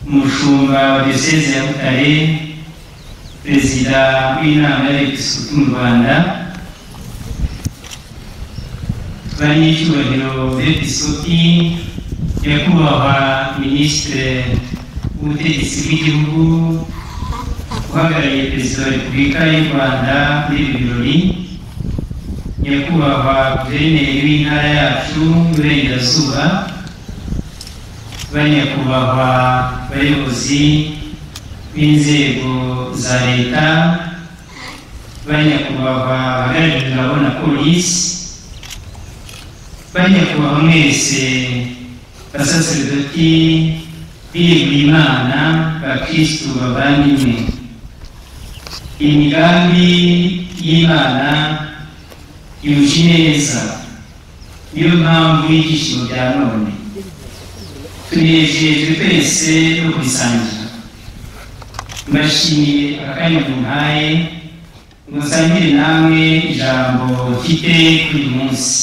umushumba wa Diocèse ya Butare, Perezida w'inama y'Abepiskopi mu Rwanda, ba nyiricyubahiro b'Episkopi, nyakubahwa Minisitiri w'Ubutegetsi bw'Igihugu, uhagarariye Perezida wa Repubulika y'u Rwanda muri ibi birori, nyakubahwa Guverineri w'intara yacu y'Uburengerazuba, ba nyakubahwa bayobozi b'inzego za leta, ba nyakubahwa abahagarariye ingabo na polisi, ba nyakubahwa mwese basaserdoti biyeguriye Imana, bakristu bavandimwe, imigambi y'Imana yuje neza, niyo mpamvu y'ibyishimo bya none. Tunejejwe twese no kubisangira. Mbashimiye akanya mumpaye ngo nsangire namwe ijambo mfite kuri uyu munsi.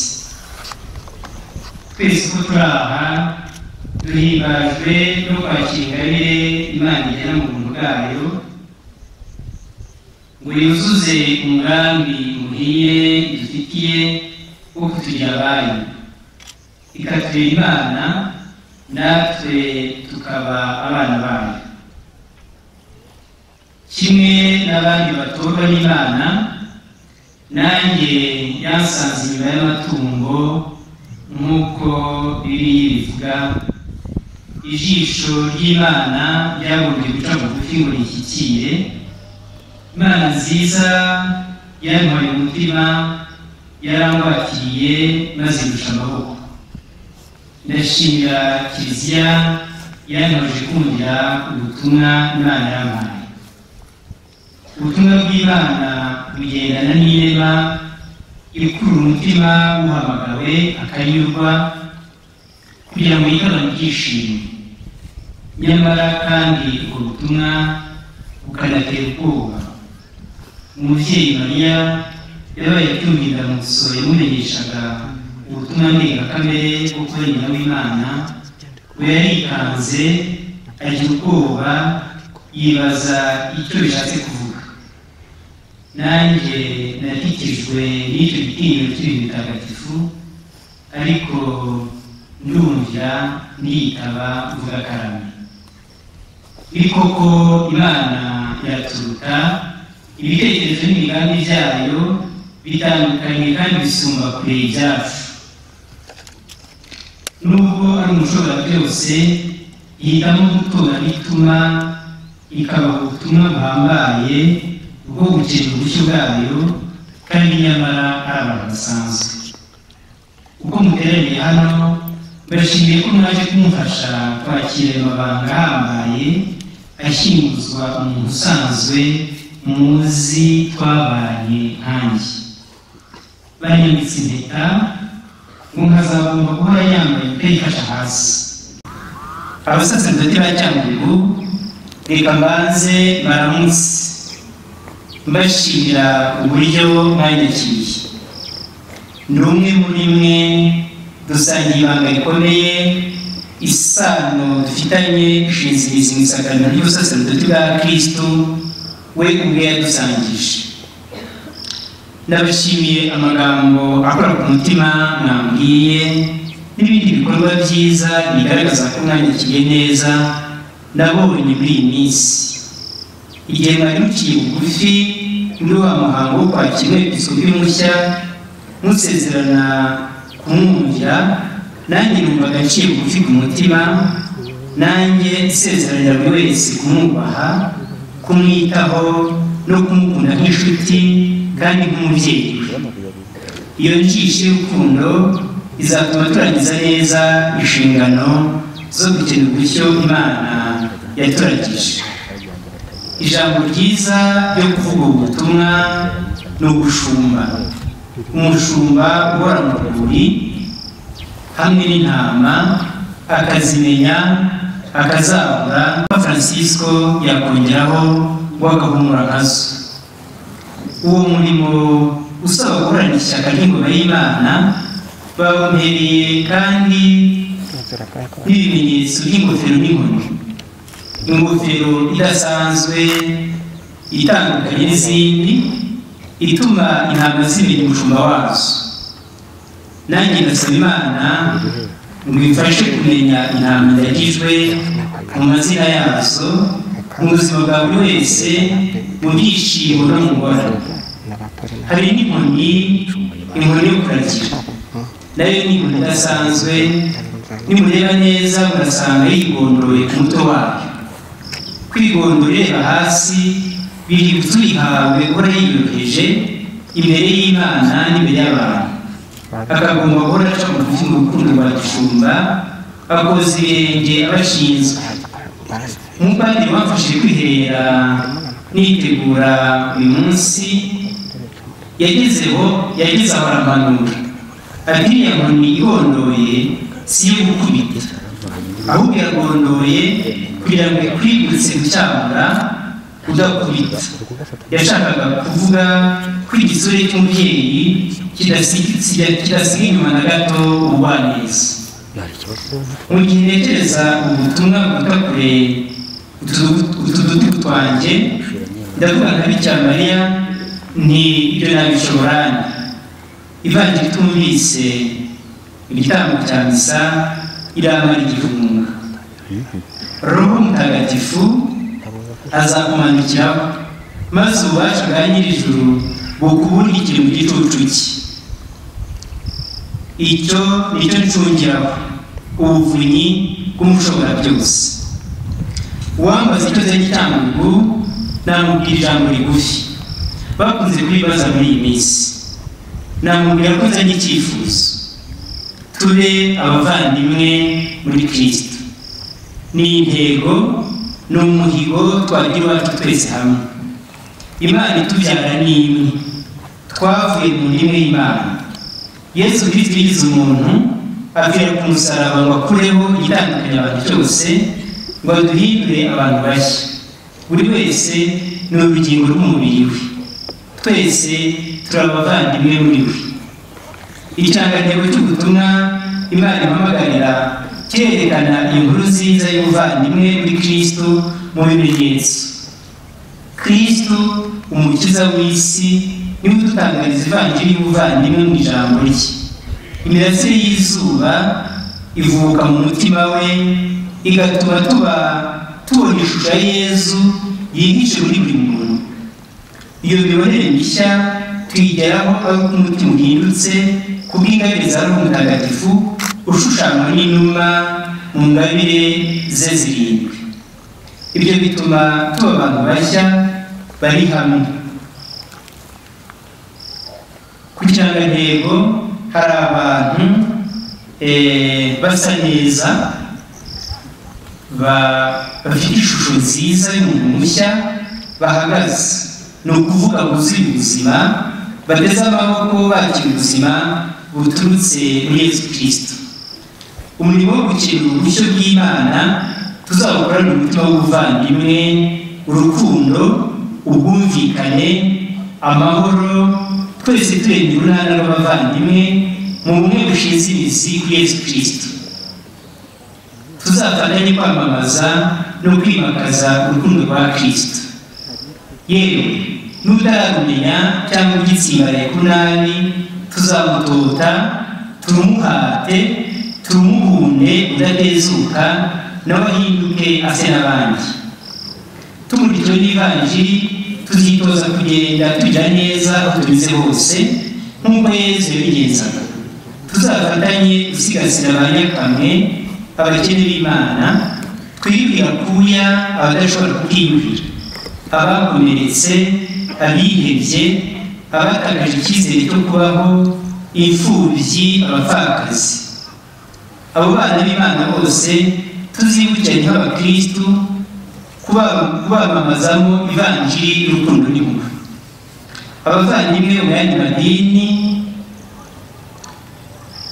Twese uko turi aha duhimbajwe no kwakira ingabire Imana igena mu buntu bwayo, ngo yuzuze umugambi muhire dufitiye wo kutugira abayo, ikatubera Imana natwe tukaba abana bayo. Kimwe n'abandi batorwa n'Imana, nanjye yansanze inyuma y'amatungo nk'uko Bibiliya bivuga, ijisho ry'Imana ryagombye guca bugufi ngo rishyikire. Imana nziza yantwaye umutima, yarangwatiriye maze irusha amaboko. Ndashimira Kiliziya yantoje kumvira ubutumwa Imana yampaye. Ubutumwa bw'Imana bugendana n'irema, ikurura umutima w'uhamagawe akanyurwa kugira ngo yigabanye ibyishimo. Nyamara kandi ubwo butumwa bukanatera ubwoba. Umubyeyi Mariya yabaye atumva indamutso yamumenyeshaga ubutumwa ndengakamere bwo kuba nyina w'Imana, we yarikanze agira ubwoba, yibaza icyo bishatse kuvuga. Nanjye natikijwe n'icyo gitinyiro cy'ibintu bitagatifu, ariko ndumvira niyitaba mvuga karame. Ni koko Imana iraturuta, ibitekerezo n'imigambi byayo bitandukanye kandi bisumba kure ibyacu. Nubwo ari umushobora byose, ihitamo gutora bituma ikabaha ubutumwa buhambaye bwo gukira ubushyo bwayo, kandi nyamara ari abantu basanzwe. Uko muteraniye hano, mbashimiye ko mwaje kumufasha kwakira ayo mabanga ahambaye ashyinguzwa umuntu usanzwe muzi twabanye nkanjye. Banyambitse impeta ngo nkazagomba guhora yambaye impeta ifasha hasi. Abasaserdoti ba Cyangugu, reka mbanze baramutse mbashimira uburyo mwanyakiriye. Ni umwe muri mwe dusangiye ibanga rikomeye, isano dufitanye ishinze imizi mu isakaramentu ry'ubusaserdoti bwa Kristo, we ubwe yadusangije. Ndabashimiye amagambo akora ku mutima mwambwiye, n'ibindi bikorwa byiza bigaragaza ko mwanyakiriye neza nabonye muri iyi minsi. Igihe mwari muciye bugufi muri wa muhango wo kwakira Umwepiskopi mushya, musezerana kumwumvira, nanjye numvaga nciye bugufi ku mutima, nanjye nsezeranya buri wese kumwubaha, kumwitaho no kumukunda nk'inshuti kandi nk'umubyeyi. Iyo njisho y'urukundo izatuma turangiza neza inshingano zo gukena ubushyo Imana yaturagije. ijambo ryiza ryo kuvuga ubutumwa ni ugushumba. Umushumba uhora mu rwuri hamwe n'intama akazimenya akazabura. Francisco yakongeraho wagahumura nkazo. Uwo murimo usaba guhorana ishyaka ry'ingoma y'Imana bawuhereye kandi n'ibimenyetso by'ingofero n'inkoni. Ingofero idasanzwe itandukanye n'izindi ituma intama zimenya umushumba wazo. Nanjye ndasaba Imana ngo ifashe kumenya intama ndagijwe mu mazina yazo mu buzima bwa buri wese, mu byishimo no mu ngorane. Hari n'inkoni, inkoni yo kuragira, nayo ni inkoni idasanzwe. Nimureba neza murasanga yigondoye ku mutwe wayo. Kwigondora ureba hasi biri tuyihawe guhora yiyoroheje imbere y'Imana n'imbere y'abantu. Akagomba guhora aca bugufi mu rukundo rwa gishumba, akoza ibirenge abashinzwe. Umupadiri wamfashije kwihera nitegura uyu munsi yageze aho aramanura ati iriya nkoni igondoye si iyo gukubita, ahubwo iragondoye kugira ngo ikwibutse gucyamura udakubita. Yashakaga kuvuga ko igisore cy'umubyeyi kidasiga inyuma na gato ubwaneza. Mu gihe ntekereza ubutumwa buruta kure utu duti twanjye, ndavuga nka Bikira Mariya ni ibyo nabishoboranye. Ivanjiri tumvise igitambo cya misa iramara igihunga. Roho Mutagatifu azakumanukiraho maze ububasha bwa nyir'ijuru bukubundikire mu gicucu cye. Icyo nicyo ncungiraho ubuvunyi bw'umushobora byose. Uwambaza icyo nzanye cyangwa namubwira ijambo rigufi bakunze kwibaza muri iyi minsi. Namubwira ko nzanye icyifuzo, tube abavandimwe muri Kristo. Ni intego, ni umuhigo twagira iwacu twese hamwe. Imana itubyara ni imwe, twavuye mu ndimwe y'Imana. Yesu Kristo yigize umuntu apfira ku musaraba ngo akureho igitandukanya abantu cyose, ngo aduhindure abantu bashya. Buri wese ni urugingo rw'umubiri we, twese turi abavandimwe muri we. Ikirangantego cy'ubutumwa Imana impamagarira cyerekana inkuru nziza y'ubuvandimwe muri Kristo mu bimenyetso. Kristo umukiza w'isi niwe udutangariza ivanjiri y'ubuvandimwe mu ijambo rye. Imirasire y'izuba ivuka mu mutima we igatuma tubona ishusho ya Yezu yihishe muri buri muntu. Iyo mibonere mishya tuyigeraho aho umutima uhindutse kubw'ingabire za Roho Mutagatifu ushushanywa n'inuma mu ngabire ze zirindwi. Ibyo bituma tuba abantu bashya bari hamwe. Ku kirangantego hari abantu basa neza, bafite ishusho nziza y'umuntu mushya, bahagaze, ni ukuvuga buzuye ubuzima, bateze amaboko bakira ubuzima buturutse muri Yesu Kristo. Umurimo wo gukira ubushyo bw'Imana tuzawukorana umutima w'ubuvandimwe, urukundo, ubwumvikane, amahoro, twese turengera urunana rw'abavandimwe mu bumwe bushinze imizi kuri Yesu Kristo. Tuzafatanye kwamamaza no kwimakaza urukundo rwa Kristo. Yewe n'utararumenya cyangwa ugitsimbaraye ku nabi, tuzamutota, turumuhate, turumuhunde udatezuka, nawe ahinduke ase n'abandi. Tumurikiwe n'ivanjiri tuzitoza kugenda tujya neza aho tunyuze hose nk'uko Yezu yabigenzaga. Tuzafatanye gusigasira abanyakamwe, abakene b'Imana, twibwira kuya abadashobora kubwiyumvira, abakomeretse, abihebye, abatakaje icyizere cyo kubaho, imfubyi, abapfakazi. Abo bana b'Imana bose tuzibukiranye nk'abakristu, kubamamazamo ivanjiri y'urukundo n'impuhwe. Abavandimwe mu yandi madini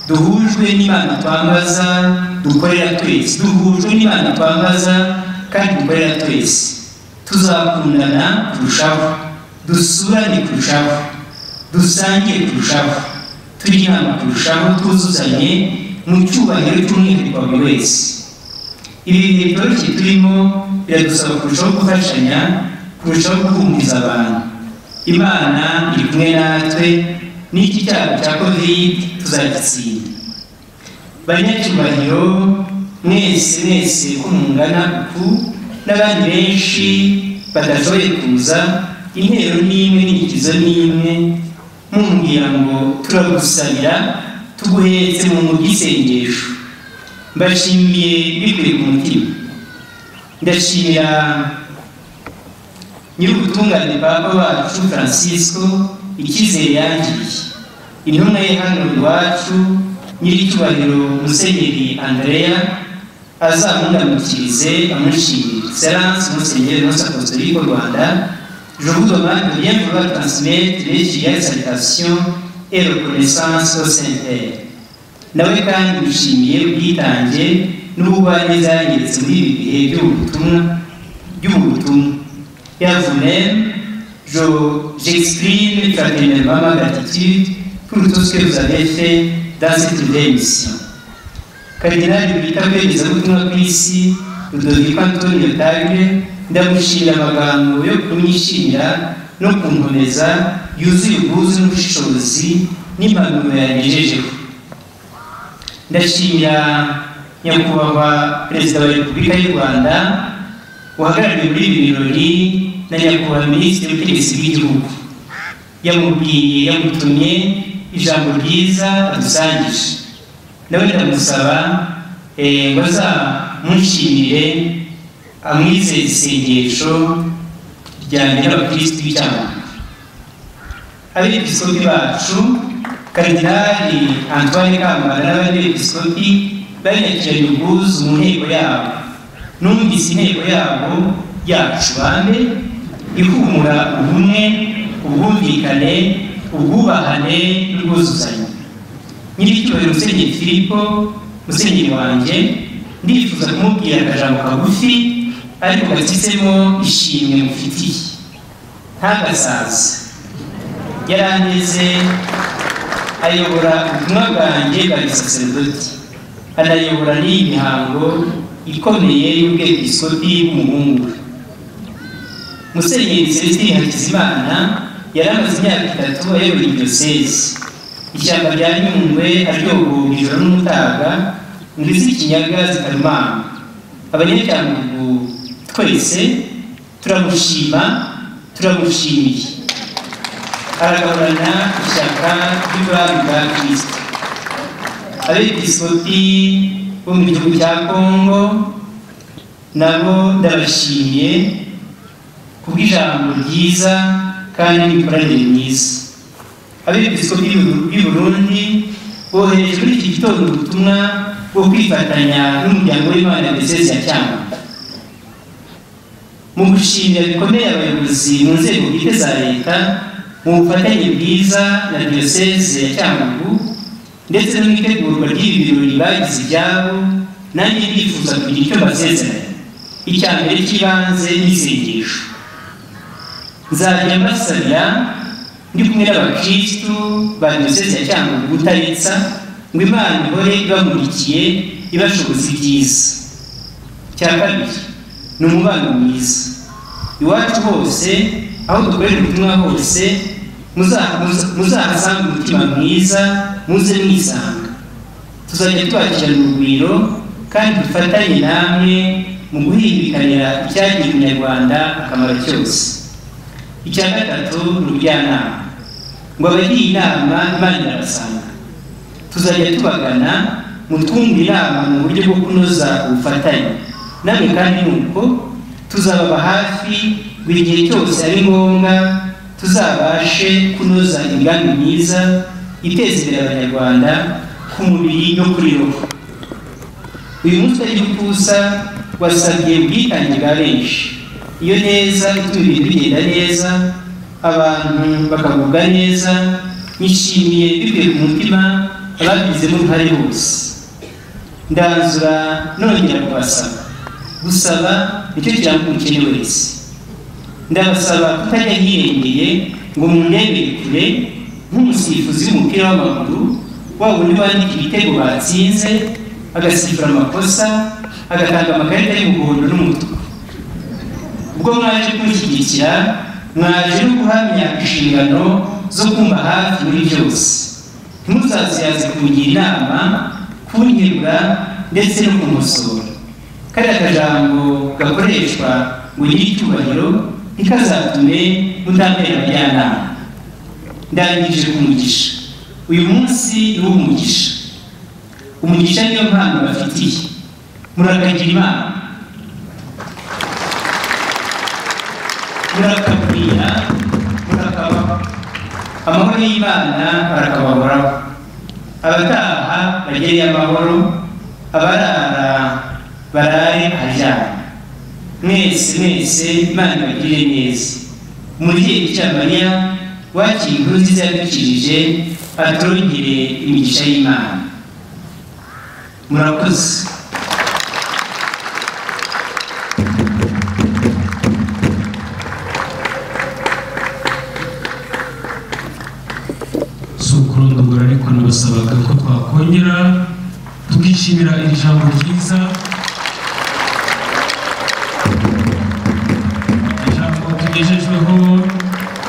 duhujwe n'Imana twambaza dukorera twese, duhujwe n'Imana twambaza kandi dukorera twese, tuzakundana kurushaho, dusurane kurushaho, dusangiye kurushaho, tujye inama kurushaho, twuzuzanye mu cyubahiro cy'umwihariko wa buri wese. Ibi bihe bitoroshye turimo biradusaba kurushaho gufashanya, kurushaho guhumuriza abantu. Imana iri kumwe natwe, n'iki cyago cya covid tuzagitsinda. Banyacyubahiro mwese ko mungana uku n'abandi benshi badashoboye kuza, intero n'imwe n'igikizo n'imwe, mumbwira ngo turagusabira tuguhetse mu bw'isengesho. Mbashimiye bikuye ku mutima. Ndashimira nyir'ubutungane Papa wacu Francisco icyizere yangiriye, intumwa ye hano iwacu nyir'icyubahiro Musenyeri Andrea azamundamukirize amushimire. Excellence Monseigneur notre apostolique au Rwanda, je vous demande de bien vouloir transmettre les fidèles salutations et reconnaissance au Saint-Père. Nawe kandi dushimiye ubwitange n'ubugwaneza yanyeretse muri ibi bihe by'ubutumwa. Et vous-même, j'exprime fraternellement ma gratitude pour tout ce que vous avez fait dans cette belle mission. Cardinal w'ibitabwerezabutumwa ku isi Ludovico Antonio Tagle, ndamushimira amagambo yo kumwishimira no kunkomeza yuzuye ubwuzu n'ubushishozi n'impanuro yagejejeho. Ndashimira nyakubahwa Perezida wa Repubulika y'u Rwanda uhagarariye muri ibi birori na nyakubahwa Minisitiri w'Ubutegetsi bw'Igihugu. Yamutumye ijambo ryiza adusangije. Nawe ndamusaba ngo azamunshimire amwizeze isengesho ryanjye n'abakristo b'Icyamunara. Abepiskopi bacu Kardinali Antoine Kambanda n'abandi bepiskopi banyakiranye ubwuzu mu nteko yabo. Numvise inteko yabo yacu bambe ihumura ubumwe, ubwumvikane, ubwubahane n'ubwuzuzanye. Nyir'icyubahiro Musenyeri Filipo, musenyeri wanjye, ndifuza kumubwira akajambo kagufi ariko gatsitsemo ishimwe mufitiye. Ntagasaza yarandeze ayobora ubutumwa bwanjye bwa gisaserdoti, anayobora n'iyi mihango ikomeye y'ubwepiskopi bw'umuhungu. Musenyeri Celestin Hakizimana yari amaze imyaka 3 ayobora diyosezi. Ishyamba rya Nyungwe aryogoga ijoro n'umutaga, ngwizi ikinyaga zikarumanga. Abanyacyangugu twese turamushima, turamushimiye. Aragahorana ishyaka ry'ubwami bwa Kristo. Abepiskopi bo mu gihugu cya Kongo nabo ndabashimiye kubw'ijambo ryiza kandi n'imikoranire myiza. Abepiskopi b'i Burundi bohereje muri iki gitondo ubutumwa bwo kwifatanya n'umuryango w'Imana ya diyosezi ya Cyangugu mu gushimira bikomeye abayobozi mu nzego bwite za leta mu bufatanye bwiza na diyosezi ya Cyangugu ndetse no mu itegurwa ry'ibi birori bagize ibyabo. Nanjye ndifuza kugira icyo mbasezeranya. Icya mbere cy'ibanze n'isengesho. Nzajya mbasabira ndi kumwe n'abakristu ba diyosezi ya Cyangugu gutaritsa ngo Imana ihore ibamurikiye ibashoboza ibyiza. Cya kabiri ni umubano mwiza. Iwacu hose aho dukorera ubutumwa hose muzahasanga umutima mwiza, muze mwisanga. Tuzajya tubakirana urugwiro kandi dufatanye namwe mu guhindukanira icyagirira Umunyarwanda akamaro cyose. Icya gatatu ni ubujyanama. Ngo abagiye inama Imana irabasanga. Tuzajya tubagana mutwumva inama mu buryo bwo kunoza ubufatanye. Namwe kandi nuko tuzababa hafi buri gihe cyose ari ngombwa, tuzabashe kunoza imigambi myiza iteza imbere Abanyarwanda ku mubiri no kuri roho. Uyu munsi ari gukusa wasabye ubwitange bwa benshi. iyo neza ituma ibintu bigenda neza, abantu bakagubwa neza. Nishimiye bivuye ku mutima ababigizemo uruhare bose. Ndanzura nongera kubasaba, gusaba nicyo kiranga umukene wese. Ndabasaba kutajya hirengeye ngo mundebere kure nk'umusifuzi w'umupira w'amaguru, wa wundi wandika ibitego batsinze, agasifura amakosa, agatanga amakarita y'umuhondo n'umutuku. Ubwo mwaje kumushyigikira, mwaje no guhamya inshingano zo kumva hafi muri byose. Ntimuzazuyaze kungira inama, kunterura ndetse no kumusura. Kariya kajambo gakoreshwa ngo ugire icyubahiro ntikazatume mutambera abajyanama. Ndangije kumugisha. Uyu munsi ni uw'umugisha. Umugisha niyo mpano bafitiye. Murakagira Imana, murakabwira, murakabaho. Amahoro y'Imana arakabahoraho. Abataha bagereye amahoro, abarara barare aharyana. Mwese Imana ibagirire neza. Umubyeyi Bikira Mariya wakira inkuru nziza yadukirije, aturongere imigisha y'Imana. Murakoze. Kurondogora ariko nabasabaga ko twakongera tukishimira iri jambo ryiza, ijambo tugejejweho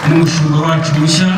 n'umushumba wacu mushya.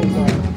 murakoze